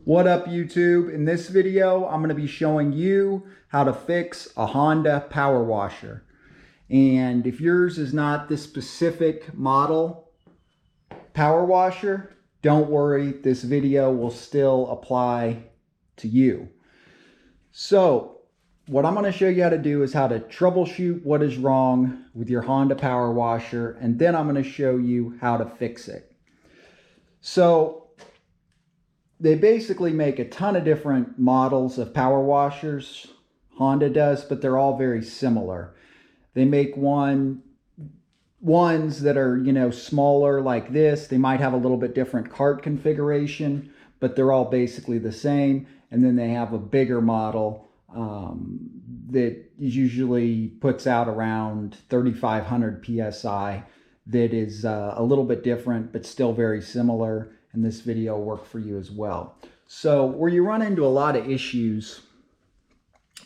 What up, YouTube? In this video, I'm going to be showing you how to fix a Honda power washer. And if yours is not this specific model power washer, don't worry, this video will still apply to you. So what I'm going to show you how to do is how to troubleshoot what is wrong with your Honda power washer, and then I'm going to show you how to fix it. So they basically make a ton of different models of power washers, Honda does, but they're all very similar. They make ones that are, smaller like this. They might have a little bit different cart configuration, but they're all basically the same. And then they have a bigger model that usually puts out around 3,500 PSI that is a little bit different, but still very similar. And this video will work for you as well. So where you run into a lot of issues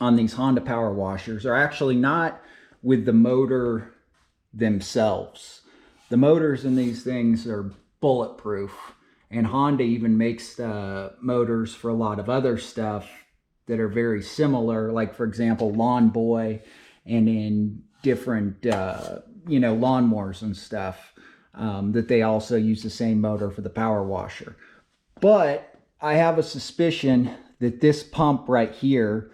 on these Honda power washers are actually not with the motor themselves. The motors in these things are bulletproof, and Honda even makes motors for a lot of other stuff that are very similar, like for example Lawn Boy and in different lawnmowers and stuff. That they also use the same motor for the power washer. But I have a suspicion that this pump right here,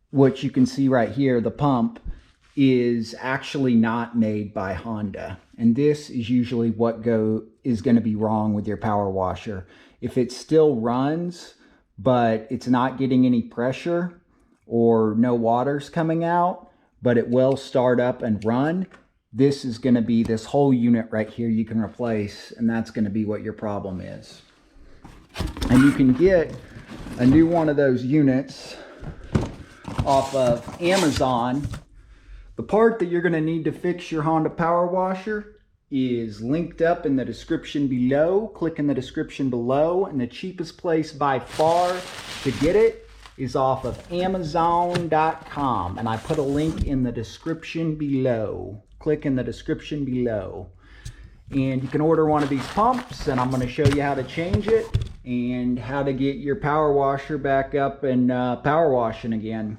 which you can see right here, the pump, is actually not made by Honda. And this is usually what is going to be wrong with your power washer. If it still runs, but it's not getting any pressure or no water's coming out, but it will start up and run, this is going to be this whole unit right here you can replace, and that's going to be what your problem is. And you can get a new one of those units off of Amazon. The part that you're going to need to fix your Honda power washer is linked up in the description below. Click in the description below, and the cheapest place by far to get it is off of Amazon.com, and I put a link in the description below. Click in the description below, and you can order one of these pumps, and I'm going to show you how to change it and how to get your power washer back up and power washing again.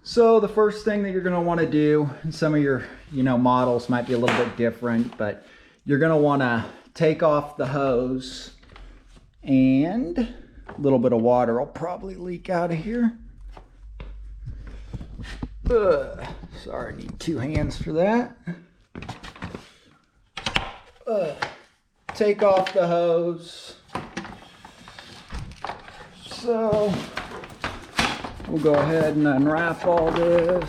So the first thing that you're going to want to do, and some of your models might be a little bit different, but you're going to want to take off the hose, and a little bit of water will probably leak out of here. Sorry, I need two hands for that. Take off the hose. So we'll go ahead and unwrap all this.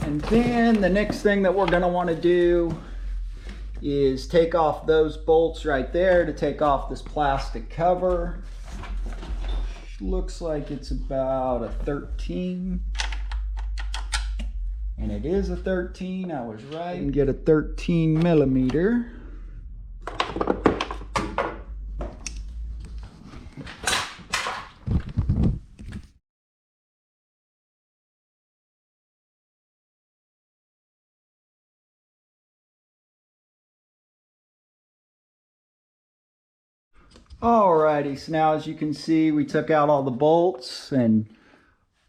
And then the next thing that we're going to want to do is take off those bolts right there to take off this plastic cover. Looks like it's about a 13, and it is a 13. I was right. And get a 13 millimeter. Alrighty, so now as you can see, we took out all the bolts and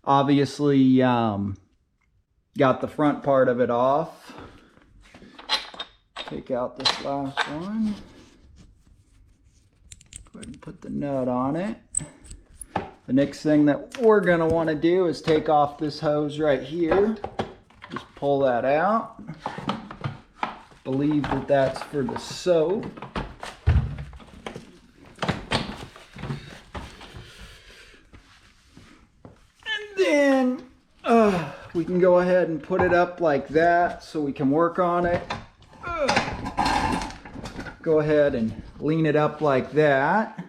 obviously got the front part of it off. Take out this last one. Go ahead and put the nut on it. The next thing that we're going to want to do is take off this hose right here. Just pull that out. Believe that that's for the soap. Then we can go ahead and put it up like that so we can work on it. Go ahead and lean it up like that.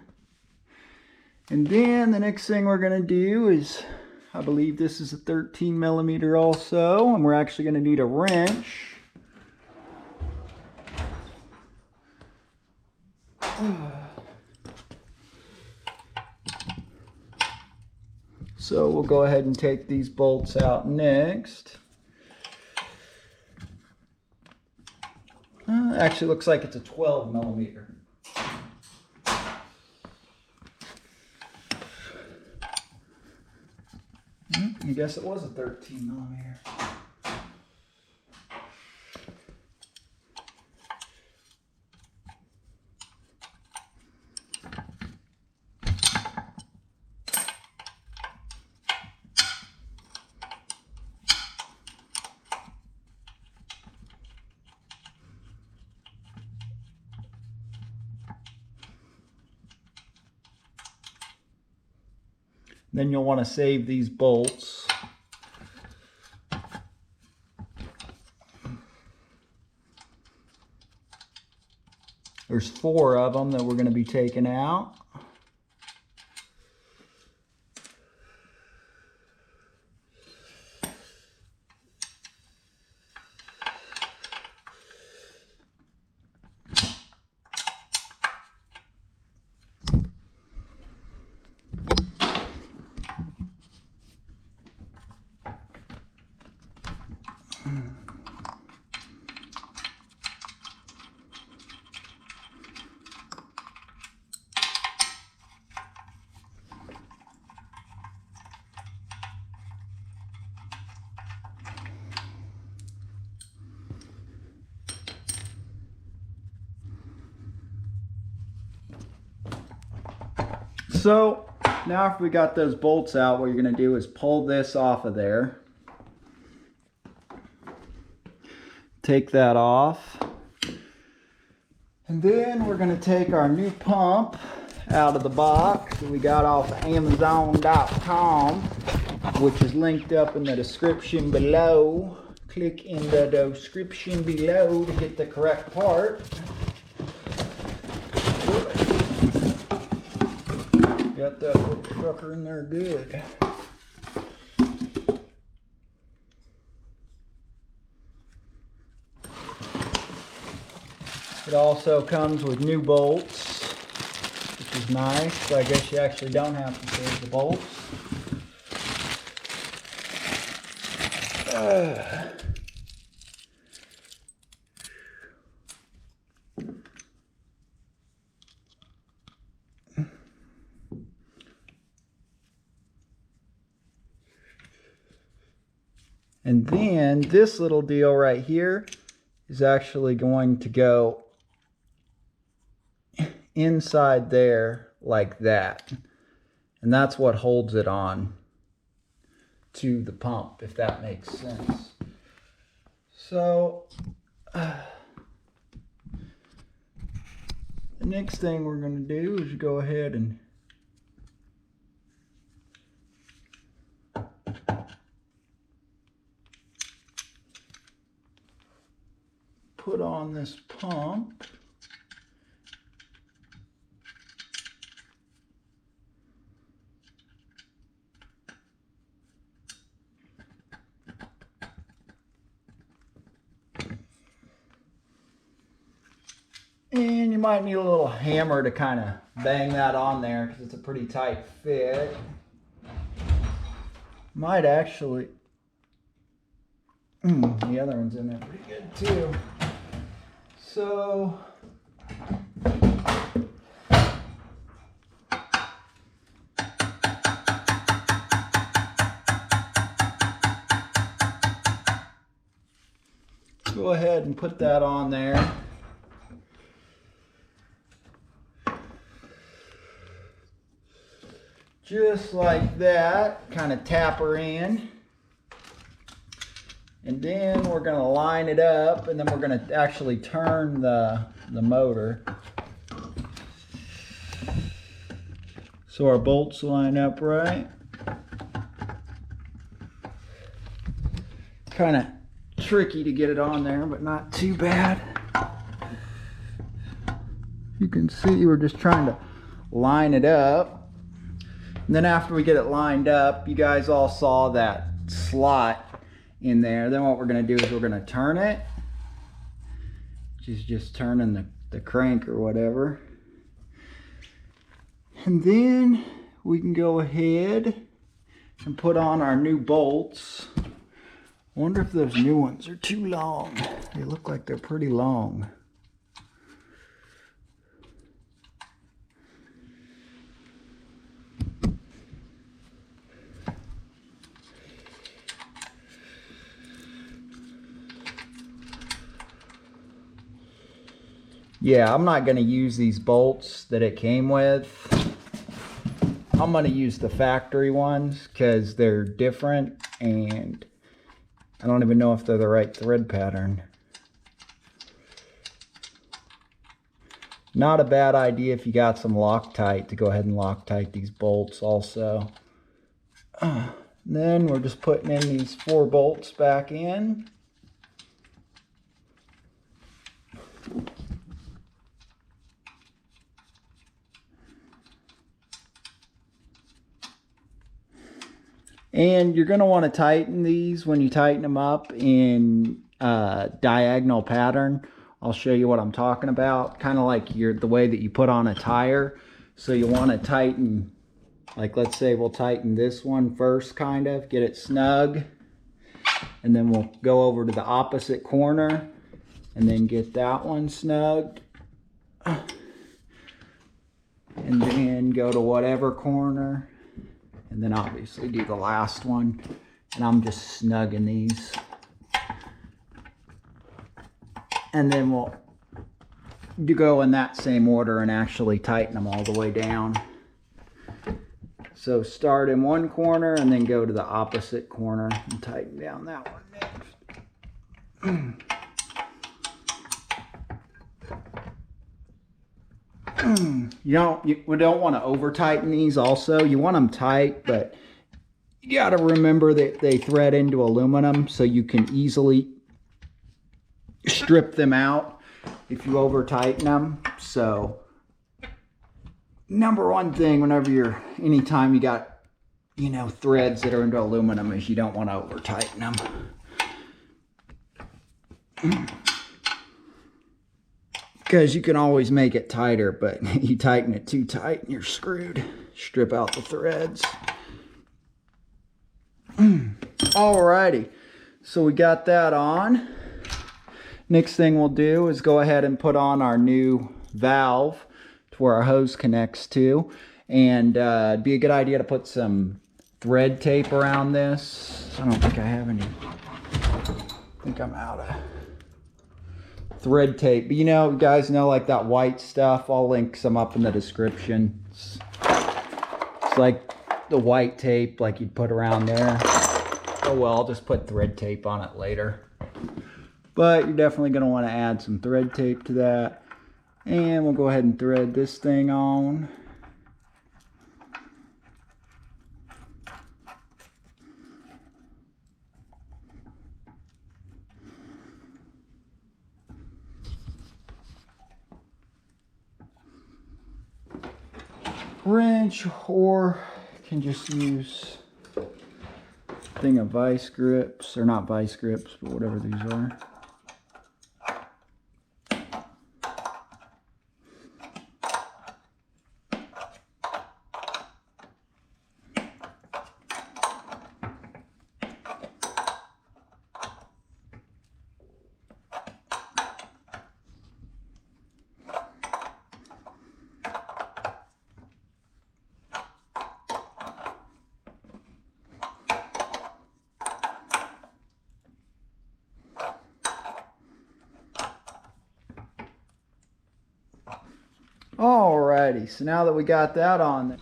And then the next thing we're going to do is, I believe this is a 13 millimeter also, and we're actually going to need a wrench. So we'll go ahead and take these bolts out next. Actually looks like it's a 12 millimeter. I guess it was a 13 millimeter. Then you'll want to save these bolts. There's 4 of them that we're going to be taking out. So now after we got those bolts out, what you're going to do is pull this off of there. Take that off. And then we're going to take our new pump out of the box that we got off of Amazon.com, which is linked up in the description below. Click in the description below to get the correct part. Got that little trucker in there good. It also comes with new bolts, which is nice. So I guess you actually don't have to save the bolts. And then this little deal right here is actually going to go inside there like that. And that's what holds it on to the pump, if that makes sense. So the next thing we're going to do is go ahead and put on this pump. And you might need a little hammer to kind of bang that on there because it's a pretty tight fit. Might actually, the other one's in there pretty good too. So go ahead and put that on there. Just like that, kind of tap her in. And then we're going to line it up, and then we're going to actually turn the motor. So our bolts line up right. Kind of tricky to get it on there, but not too bad. You can see we're just trying to line it up. And then after we get it lined up, you guys all saw that slot in there. Then what we're going to do is we're going to turn it, which is just turning the crank or whatever. And then we can go ahead and put on our new bolts. I wonder if those new ones are too long. They look like they're pretty long. Yeah, I'm not going to use these bolts that it came with. I'm going to use the factory ones because they're different and I don't even know if they're the right thread pattern. Not a bad idea if you got some Loctite to go ahead and Loctite these bolts also. Then we're just putting in these 4 bolts back in. And you're going to want to tighten these when you tighten them up in diagonal pattern. I'll show you what I'm talking about. Kind of like the way that you put on a tire. So you want to tighten, like let's say we'll tighten this one first, kind of get it snug. And then we'll go over to the opposite corner and then get that one snug. And then go to whatever corner. And then obviously do the last one. And I'm just snugging these. And then we'll go in that same order and actually tighten them all the way down. So start in one corner and then go to the opposite corner and tighten down that one next. We don't want to over tighten these also. You want them tight, but you got to remember that they thread into aluminum, so you can easily strip them out if you over tighten them. So number one thing anytime you got, threads that are into aluminum is you don't want to over tighten them. Because you can always make it tighter, but you tighten it too tight and you're screwed. Strip out the threads. Alrighty, so we got that on. Next thing we'll do is go ahead and put on our new valve to where our hose connects to. And it'd be a good idea to put some thread tape around this. I don't think I have any. I think I'm out of thread tape. But you guys know, like that white stuff. I'll link some up in the description. It's like the white tape like you'd put around there. Oh well, I'll just put thread tape on it later. But you're definitely going to want to add some thread tape to that. And we'll go ahead and thread this thing on. Wrench, or you can just use a thing of vice grips, or not vice grips, but whatever these are. Alrighty, so now that we got that on,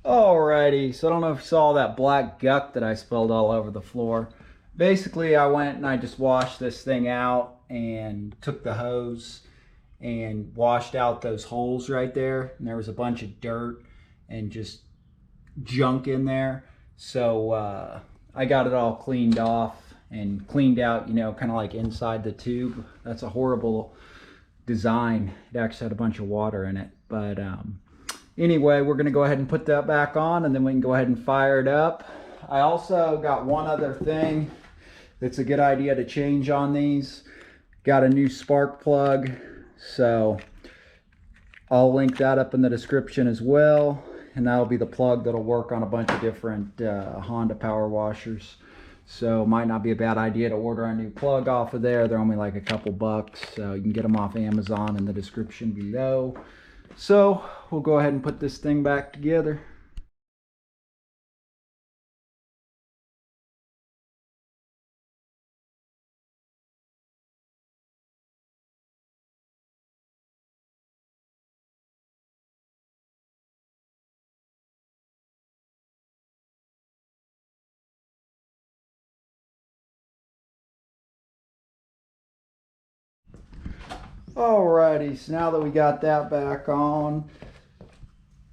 alrighty, so I don't know if you saw that black guck that I spilled all over the floor. Basically, I went and I just washed this thing out and took the hose and washed out those holes right there. And there was a bunch of dirt and just junk in there. So I got it all cleaned off and cleaned out, kind of like inside the tube. That's a horrible design. It actually had a bunch of water in it, but anyway, we're going to go ahead and put that back on and then we can go ahead and fire it up. I also got one other thing that's a good idea to change on these. Got a new spark plug, so I'll link that up in the description as well, and that'll be the plug that'll work on a bunch of different Honda power washers. So it might not be a bad idea to order a new plug off of there. They're only like a couple bucks, so you can get them off Amazon in the description below. So we'll go ahead and put this thing back together. Alrighty, so now that we got that back on,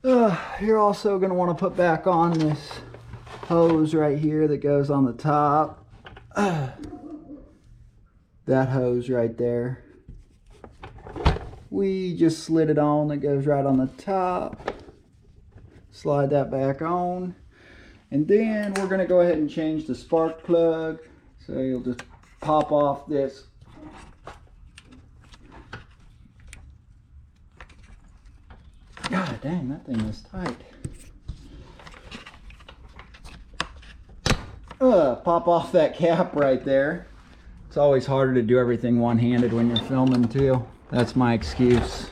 you're also going to want to put back on this hose right here that goes on the top. That hose right there. We just slid it on, that goes right on the top. Slide that back on. And then we're going to go ahead and change the spark plug. So you'll just pop off this God dang, that thing is tight. Pop off that cap right there. It's always harder to do everything one-handed when you're filming too. That's my excuse.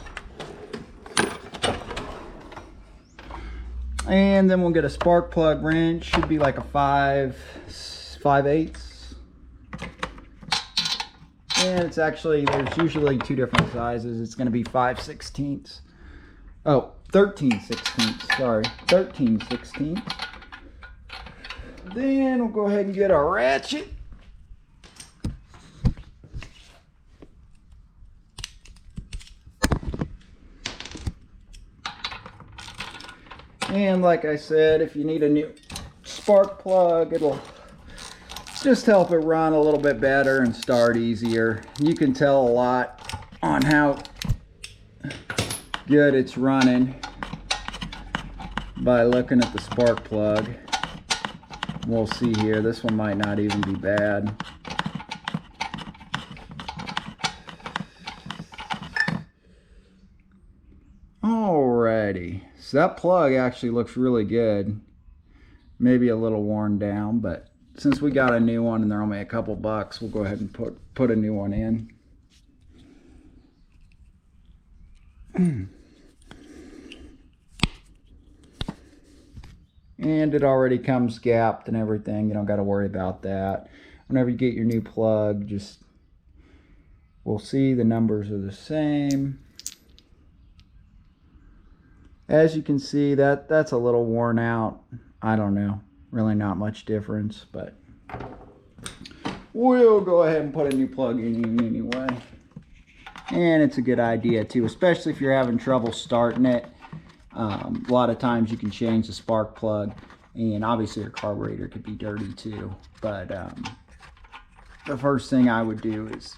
And then we'll get a spark plug wrench. Should be like a 5/8. And it's actually, there's usually two different sizes. It's going to be 5/16. Oh, 13/16, sorry, 13/16. Then we'll go ahead and get our ratchet. And like I said, if you need a new spark plug, it'll just help it run a little bit better and start easier. You can tell a lot on how good it's running by looking at the spark plug. We'll see here, this one might not even be bad. Alrighty, so that plug actually looks really good. Maybe a little worn down, but since we got a new one and they're only a couple bucks, we'll go ahead and put a new one in. And it already comes gapped and everything. You don't got to worry about that. Whenever you get your new plug, just we'll see the numbers are the same. As you can see, that's a little worn out. I don't know, really not much difference, but we'll go ahead and put a new plug in anyway. And it's a good idea too, especially if you're having trouble starting it. A lot of times you can change the spark plug, and obviously your carburetor could be dirty too, but the first thing I would do is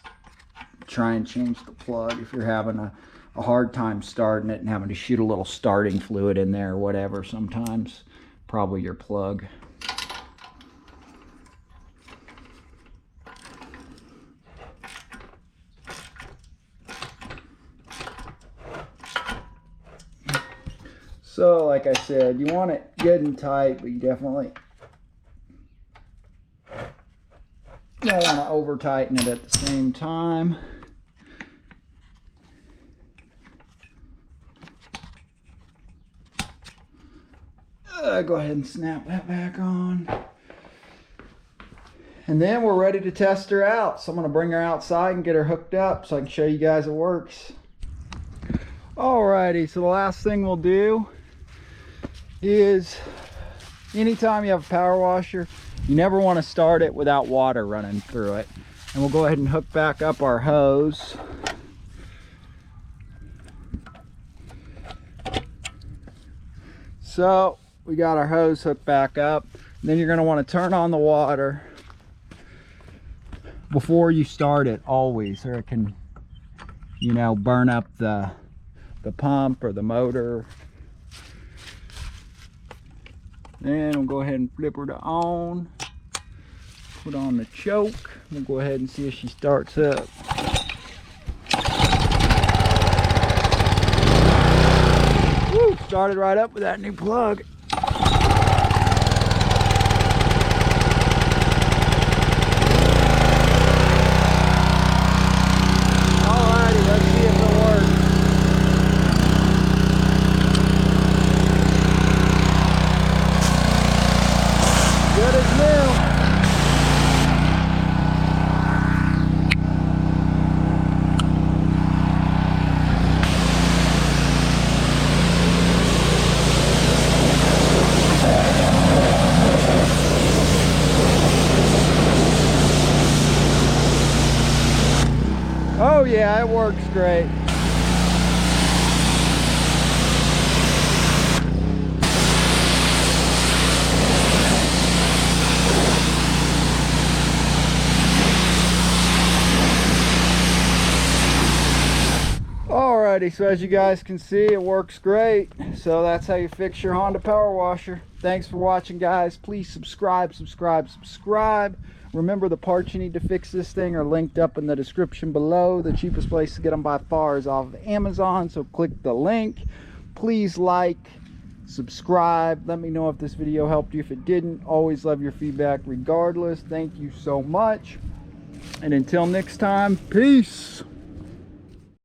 try and change the plug if you're having a hard time starting it and having to shoot a little starting fluid in there or whatever. Sometimes probably your plug. So like I said, you want it good and tight, but you definitely don't want to over tighten it at the same time. Go ahead and snap that back on. And then we're ready to test her out. So I'm going to bring her outside and get her hooked up so I can show you guys it works. Alrighty, so the last thing we'll do is anytime you have a power washer, you never want to start it without water running through it. And we'll go ahead and hook back up our hose. So we got our hose hooked back up. Then you're going to want to turn on the water before you start it, always, or it can, you know, burn up the pump or the motor. Then we'll go ahead and flip her to on. Put on the choke. We'll go ahead and see if she starts up. Woo, started right up with that new plug. Yeah, it works great. Alrighty, so as you guys can see, it works great. So that's how you fix your Honda Power Washer. Thanks for watching, guys. Please subscribe. Remember, the parts you need to fix this thing are linked up in the description below. The cheapest place to get them by far is off of Amazon, so click the link. Please like, subscribe. Let me know if this video helped you. If it didn't, always love your feedback regardless. Thank you so much. And until next time, peace.